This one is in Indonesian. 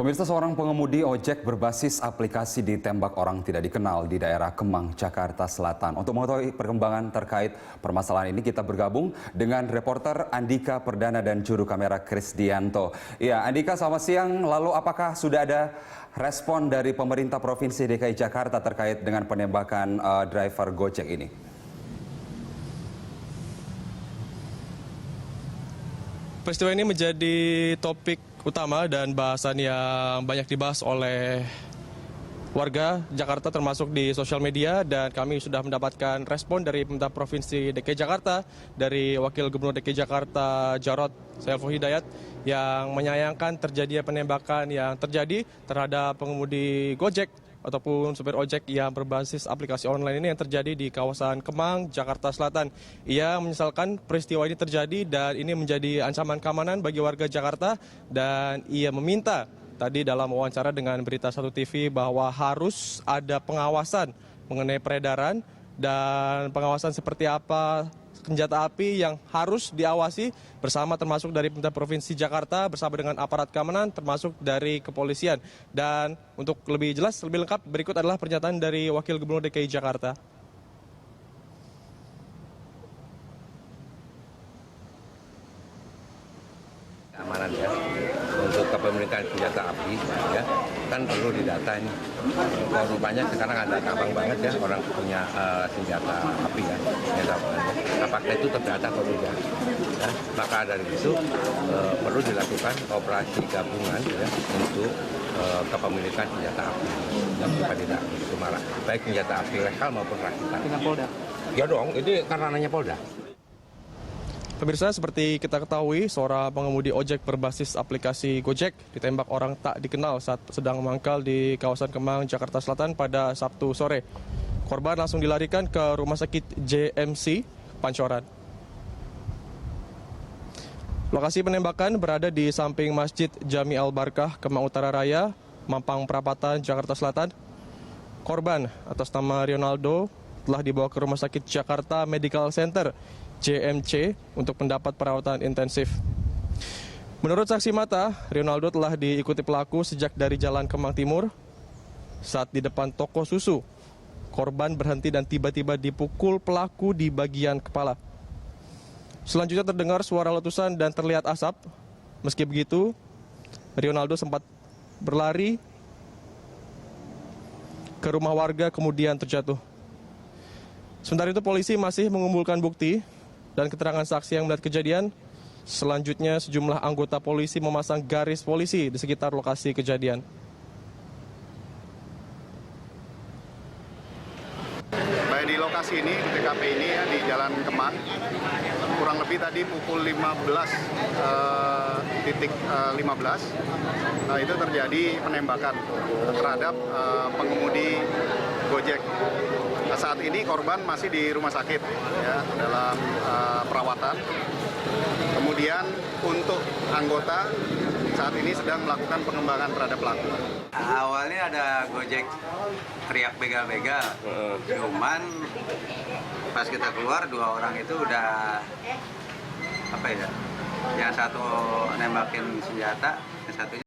Pemirsa, seorang pengemudi ojek berbasis aplikasi ditembak orang tidak dikenal di daerah Kemang, Jakarta Selatan. Untuk mengetahui perkembangan terkait permasalahan ini, kita bergabung dengan reporter Andika Perdana dan juru kamera Krisdianto. Ya, Andika, selamat siang. Lalu apakah sudah ada respon dari pemerintah Provinsi DKI Jakarta terkait dengan penembakan driver Gojek ini? Peristiwa ini menjadi topik utama dan bahasan yang banyak dibahas oleh warga Jakarta termasuk di sosial media, dan kami sudah mendapatkan respon dari pemerintah Provinsi DKI Jakarta dari Wakil Gubernur DKI Jakarta Jarod Saiful Hidayat yang menyayangkan terjadinya penembakan yang terjadi terhadap pengemudi Gojek ataupun supir ojek yang berbasis aplikasi online ini yang terjadi di kawasan Kemang, Jakarta Selatan. Ia menyesalkan peristiwa ini terjadi dan ini menjadi ancaman keamanan bagi warga Jakarta, dan ia meminta tadi dalam wawancara dengan Berita Satu TV bahwa harus ada pengawasan mengenai peredaran dan pengawasan seperti apa senjata api yang harus diawasi bersama, termasuk dari pemerintah Provinsi Jakarta bersama dengan aparat keamanan termasuk dari kepolisian. Dan untuk lebih jelas, lebih lengkap, berikut adalah pernyataan dari Wakil Gubernur DKI Jakarta. Keamanan ya, untuk kepemilikan senjata api ya, kan perlu didata ini. Rupanya sekarang ada gampang banget ya orang punya senjata api ya, apakah itu terdata atau tidak ya. Maka dari itu perlu dilakukan operasi gabungan ya untuk kepemilikan senjata api yang supaya tidak begitu marak, baik senjata api legal maupun rakitan. Dengan Polda? Ya dong, itu karena ranahnya Polda. Pemirsa, seperti kita ketahui, seorang pengemudi ojek berbasis aplikasi Gojek ditembak orang tak dikenal saat sedang mangkal di kawasan Kemang, Jakarta Selatan pada Sabtu sore. Korban langsung dilarikan ke Rumah Sakit JMC Pancoran. Lokasi penembakan berada di samping Masjid Jami Al-Barkah, Kemang Utara Raya, Mampang Perapatan, Jakarta Selatan. Korban atas nama Rionaldo telah dibawa ke Rumah Sakit Jakarta Medical Center JMC untuk mendapat perawatan intensif. Menurut saksi mata, Rionaldo telah diikuti pelaku sejak dari Jalan Kemang Timur. Saat di depan toko susu, korban berhenti dan tiba-tiba dipukul pelaku di bagian kepala. Selanjutnya terdengar suara letusan dan terlihat asap. Meski begitu, Rionaldo sempat berlari ke rumah warga kemudian terjatuh. Sementara itu polisi masih mengumpulkan bukti dan keterangan saksi yang melihat kejadian. Selanjutnya sejumlah anggota polisi memasang garis polisi di sekitar lokasi kejadian. Baik, di lokasi ini, di TKP ini ya, di Jalan Kemang, kurang lebih tadi pukul 15.15, itu terjadi penembakan terhadap pengemudi Gojek. Saat ini korban masih di rumah sakit ya, dalam perawatan. Kemudian untuk anggota saat ini sedang melakukan pengembangan terhadap pelaku. Awalnya ada Gojek teriak begal-begal, cuman pas kita keluar dua orang itu udah apa ya? Yang satu nembakin senjata, yang satunya